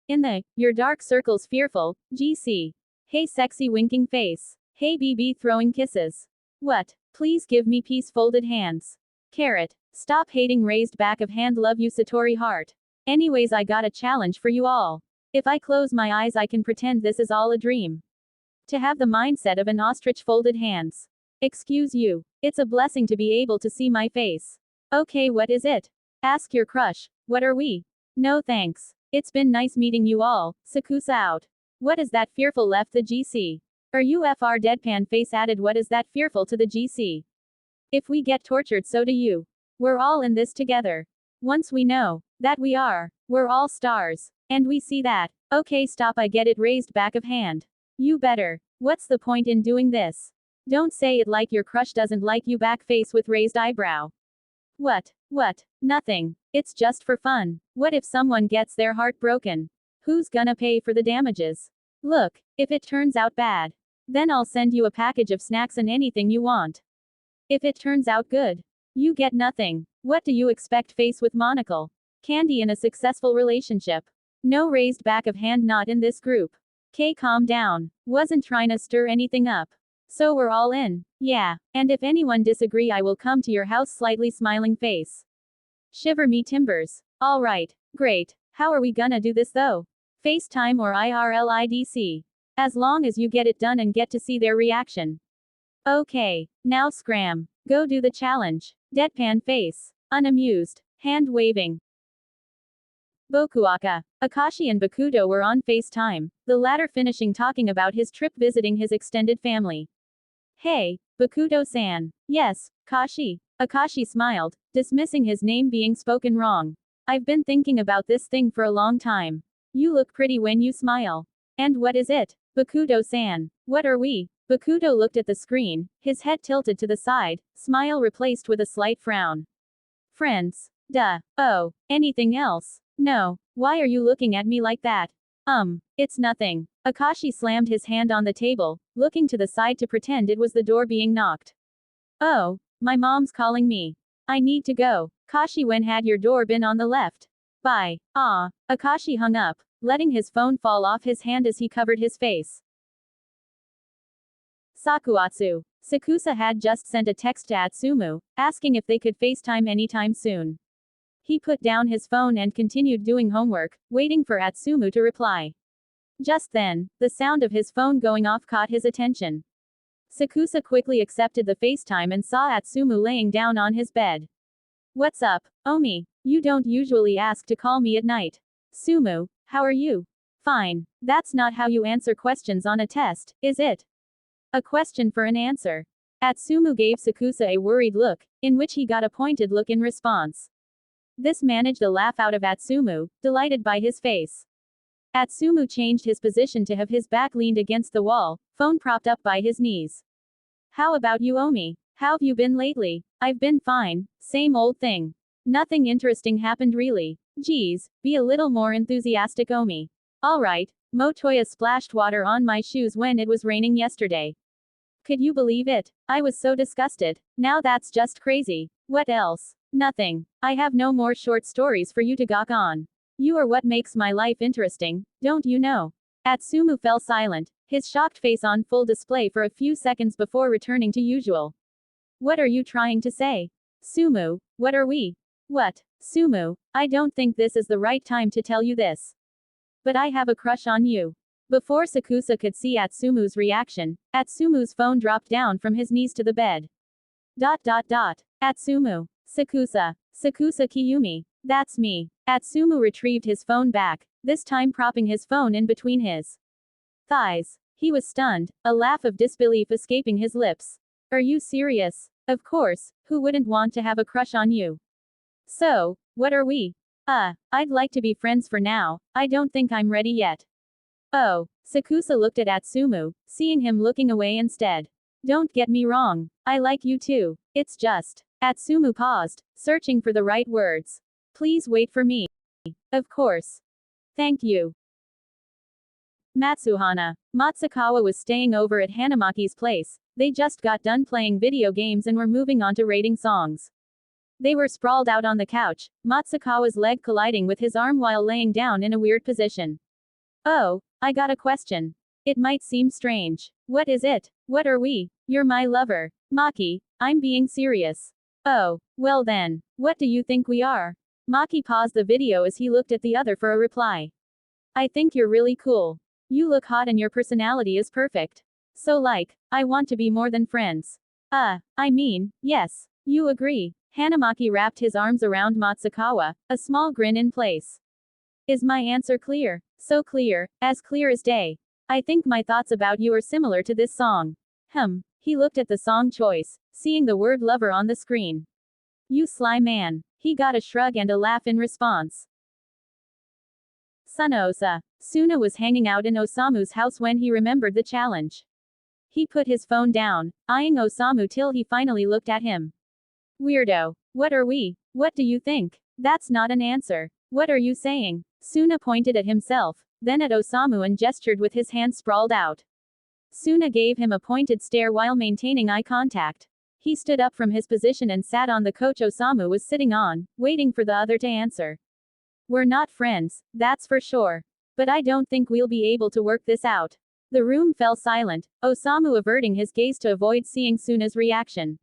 In the, your dark circles fearful, GC. Hey sexy winking face. Hey BB throwing kisses. What? Please give me peace folded hands. Carrot. Stop hating raised back of hand love you Satori heart. Anyways I got a challenge for you all. If I close my eyes I can pretend this is all a dream. To have the mindset of an ostrich folded hands. Excuse you. It's a blessing to be able to see my face. Okay what is it? Ask your crush. What are we? No thanks. It's been nice meeting you all. Sakusa out. What is that fearful left the GC? Are you FR deadpan face added what is that fearful to the GC? If we get tortured so do you. We're all in this together. Once we know that we're all stars. And we see that. Okay stop I get it raised back of hand. You better. What's the point in doing this? Don't say it like your crush doesn't like you back face with raised eyebrow. What? Nothing. It's just for fun. What if someone gets their heart broken? Who's gonna pay for the damages? Look, if it turns out bad, then I'll send you a package of snacks and anything you want. If it turns out good, you get nothing. What do you expect face with monocle? Candy in a successful relationship. No raised back of hand not in this group. K calm down. Wasn't trying to stir anything up. So we're all in. Yeah. And if anyone disagree I will come to your house slightly smiling face. Shiver me timbers. Alright. Great. How are we gonna do this though? FaceTime or IRL IDC? As long as you get it done and get to see their reaction. Okay. Now scram. Go do the challenge. Deadpan face. Unamused. Hand waving. Bokuaka. Akashi and Bakudo were on FaceTime, the latter finishing talking about his trip visiting his extended family. Hey, Bakudo-san. Yes, Kashi. Akashi smiled, dismissing his name being spoken wrong. I've been thinking about this thing for a long time. You look pretty when you smile. And what is it? Bakudo-san. What are we? Bakudo looked at the screen, his head tilted to the side, smile replaced with a slight frown. Friends. Duh. Oh, anything else? No. Why are you looking at me like that? It's nothing. Akashi slammed his hand on the table, looking to the side to pretend it was the door being knocked. Oh, my mom's calling me. I need to go. Kashi, when had your door been on the left? Bye. Ah. Akashi hung up, letting his phone fall off his hand as he covered his face. Sakuatsu. Sakusa had just sent a text to Atsumu, asking if they could FaceTime anytime soon. He put down his phone and continued doing homework, waiting for Atsumu to reply. Just then, the sound of his phone going off caught his attention. Sakusa quickly accepted the FaceTime and saw Atsumu laying down on his bed. What's up, Omi? You don't usually ask to call me at night. Sumu, how are you? Fine. That's not how you answer questions on a test, is it? A question for an answer. Atsumu gave Sakusa a worried look, in which he got a pointed look in response. This managed a laugh out of Atsumu, delighted by his face. Atsumu changed his position to have his back leaned against the wall, phone propped up by his knees. How about you, Omi? How have you been lately? I've been fine, same old thing. Nothing interesting happened really. Geez, be a little more enthusiastic, Omi. Alright, Motoya splashed water on my shoes when it was raining yesterday. Could you believe it? I was so disgusted. Now that's just crazy. What else? Nothing. I have no more short stories for you to gawk on. You are what makes my life interesting, don't you know? Atsumu fell silent, his shocked face on full display for a few seconds before returning to usual. What are you trying to say? Sumu, what are we? What? Sumu, I don't think this is the right time to tell you this. But I have a crush on you. Before Sakusa could see Atsumu's reaction, Atsumu's phone dropped down from his knees to the bed. Atsumu. Sakusa. Sakusa Kiyumi. That's me. Atsumu retrieved his phone back, this time propping his phone in between his thighs. He was stunned, a laugh of disbelief escaping his lips. Are you serious? Of course, who wouldn't want to have a crush on you? So, what are we? I'd like to be friends for now, I don't think I'm ready yet. Oh. Sakusa looked at Atsumu, seeing him looking away instead. Don't get me wrong, I like you too. It's just. Atsumu paused, searching for the right words. Please wait for me. Of course. Thank you. Matsuhana. Matsukawa was staying over at Hanamaki's place. They just got done playing video games and were moving on to rating songs. They were sprawled out on the couch, Matsukawa's leg colliding with his arm while laying down in a weird position. Oh, I got a question. It might seem strange. What is it? What are we? You're my lover. Maki, I'm being serious. Oh, well then, what do you think we are? Maki paused the video as he looked at the other for a reply. I think you're really cool. You look hot and your personality is perfect. So like, I want to be more than friends. I mean, yes. You agree. Hanamaki wrapped his arms around Matsukawa, a small grin in place. Is my answer clear? So clear, as clear as day. I think my thoughts about you are similar to this song. He looked at the song choice, seeing the word lover on the screen. You sly man. He got a shrug and a laugh in response. Suna was hanging out in Osamu's house when he remembered the challenge. He put his phone down, eyeing Osamu till he finally looked at him. Weirdo. What are we? What do you think? That's not an answer. What are you saying? Suna pointed at himself, then at Osamu and gestured with his hands sprawled out. Suna gave him a pointed stare while maintaining eye contact. He stood up from his position and sat on the couch Osamu was sitting on, waiting for the other to answer. We're not friends, that's for sure. But I don't think we'll be able to work this out. The room fell silent, Osamu averting his gaze to avoid seeing Suna's reaction.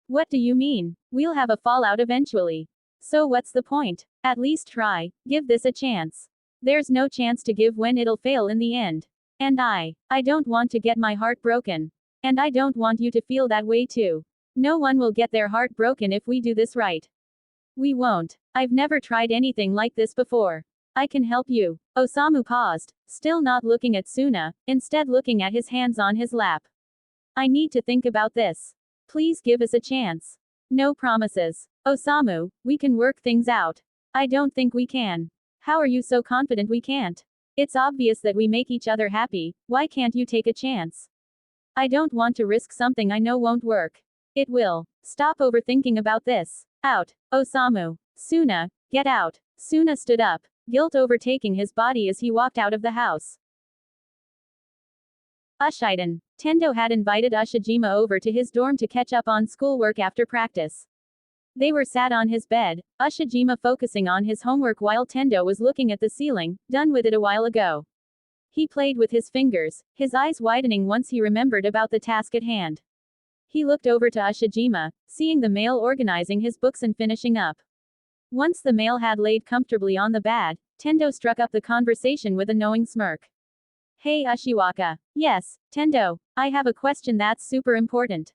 What do you mean? We'll have a fallout eventually. So what's the point? At least try, give this a chance. There's no chance to give when it'll fail in the end. And I don't want to get my heart broken. And I don't want you to feel that way too. No one will get their heart broken if we do this right. We won't. I've never tried anything like this before. I can help you. Osamu paused, still not looking at Suna, instead looking at his hands on his lap. I need to think about this. Please give us a chance. No promises. Osamu, we can work things out. I don't think we can. How are you so confident we can't? It's obvious that we make each other happy, why can't you take a chance? I don't want to risk something I know won't work. It will. Stop overthinking about this. Out. Osamu. Suna, get out. Suna stood up, guilt overtaking his body as he walked out of the house. Ushiden. Tendo had invited Ushijima over to his dorm to catch up on schoolwork after practice. They were sat on his bed, Ushijima focusing on his homework while Tendo was looking at the ceiling, done with it a while ago. He played with his fingers, his eyes widening once he remembered about the task at hand. He looked over to Ushijima, seeing the male organizing his books and finishing up. Once the male had laid comfortably on the bed, Tendo struck up the conversation with a knowing smirk. Hey Ushiwaka. Yes, Tendo, I have a question that's super important.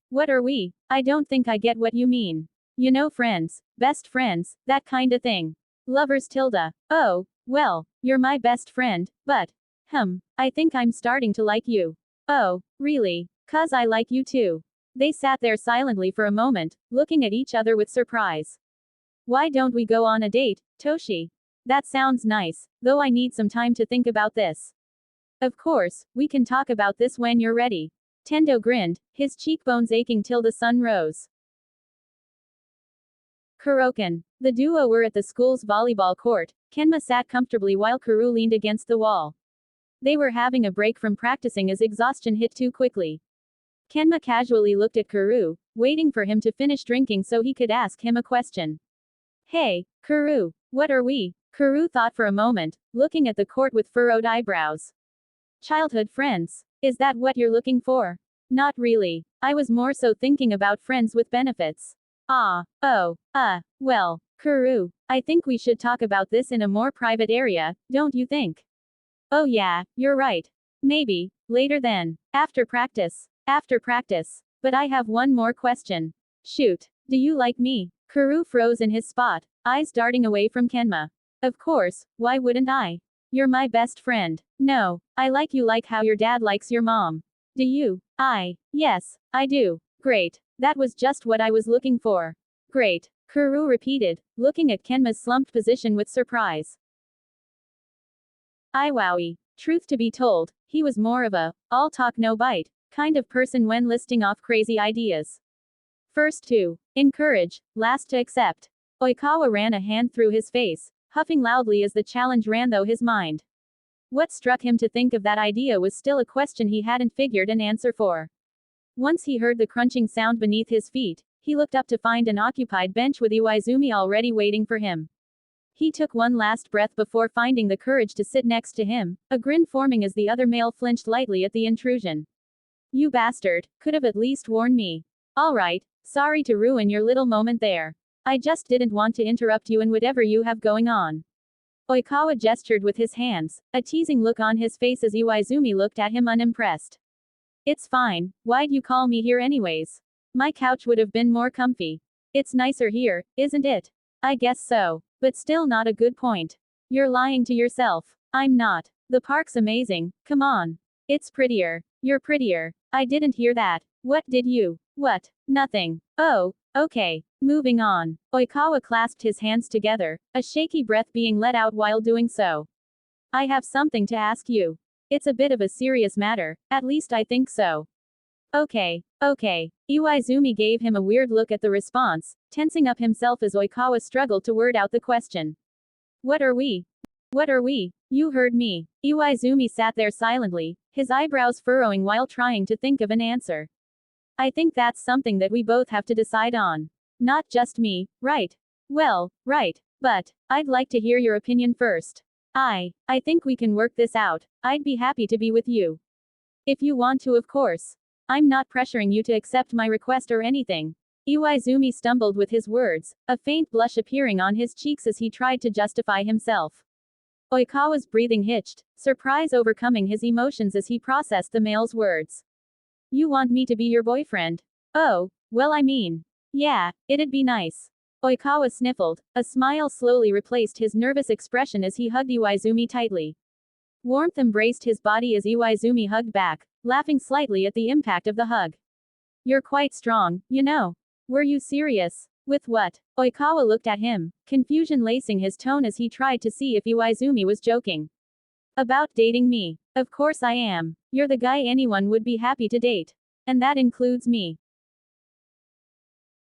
What are we? I don't think I get what you mean. You know, friends, best friends, that kinda thing. Lovers tilde. Oh, well, you're my best friend, but, I think I'm starting to like you. Oh, really? 'Cause I like you too. They sat there silently for a moment, looking at each other with surprise. Why don't we go on a date, Toshi? That sounds nice, though I need some time to think about this. Of course, we can talk about this when you're ready. Tendo grinned, his cheekbones aching till the sun rose. Kuroken. The duo were at the school's volleyball court. Kenma sat comfortably while Karu leaned against the wall. They were having a break from practicing as exhaustion hit too quickly. Kenma casually looked at Karu, waiting for him to finish drinking so he could ask him a question. Hey, Karu, what are we? Karu thought for a moment, looking at the court with furrowed eyebrows. Childhood friends. Is that what you're looking for? Not really. I was more so thinking about friends with benefits. Well, Karu, I think we should talk about this in a more private area, don't you think? Oh yeah, you're right. Maybe, later then. After practice. After practice. But I have one more question. Shoot. Do you like me? Karu froze in his spot, eyes darting away from Kenma. Of course, why wouldn't I? You're my best friend. No, I like you like how your dad likes your mom. Do you? Yes, I do. Great. That was just what I was looking for. Great. Karu repeated, looking at Kenma's slumped position with surprise. Wowie. Truth to be told, he was more of a, all talk no bite, kind of person when listing off crazy ideas. First to encourage, last to accept. Oikawa ran a hand through his face, huffing loudly as the challenge ran through his mind. What struck him to think of that idea was still a question he hadn't figured an answer for. Once he heard the crunching sound beneath his feet, he looked up to find an occupied bench with Iwaizumi already waiting for him. He took one last breath before finding the courage to sit next to him, a grin forming as the other male flinched lightly at the intrusion. You bastard, could have at least warned me. Alright, sorry to ruin your little moment there. I just didn't want to interrupt you in whatever you have going on. Oikawa gestured with his hands, a teasing look on his face as Iwaizumi looked at him unimpressed. It's fine, why'd you call me here anyways? My couch would have been more comfy. It's nicer here, isn't it? I guess so. But still not a good point. You're lying to yourself. I'm not. The park's amazing, come on. It's prettier. You're prettier. I didn't hear that. What did you? What? Nothing. Oh, okay. Moving on. Oikawa clasped his hands together, a shaky breath being let out while doing so. I have something to ask you. It's a bit of a serious matter, at least I think so. Okay. Iwaizumi gave him a weird look at the response, tensing up himself as Oikawa struggled to word out the question. What are we? You heard me. Iwaizumi sat there silently, his eyebrows furrowing while trying to think of an answer. I think that's something that we both have to decide on. Not just me, right? Well, right. But I'd like to hear your opinion first. I think we can work this out. I'd be happy to be with you. If you want to, of course. I'm not pressuring you to accept my request or anything. Iwaizumi stumbled with his words, a faint blush appearing on his cheeks as he tried to justify himself. Oikawa's breathing hitched, surprise overcoming his emotions as he processed the male's words. You want me to be your boyfriend? Oh, well, I mean. Yeah, it'd be nice. Oikawa sniffled, a smile slowly replaced his nervous expression as he hugged Iwaizumi tightly. Warmth embraced his body as Iwaizumi hugged back, laughing slightly at the impact of the hug. You're quite strong, you know. Were you serious? With what? Oikawa looked at him, confusion lacing his tone as he tried to see if Iwaizumi was joking. About dating me. Of course I am. You're the guy anyone would be happy to date. And that includes me.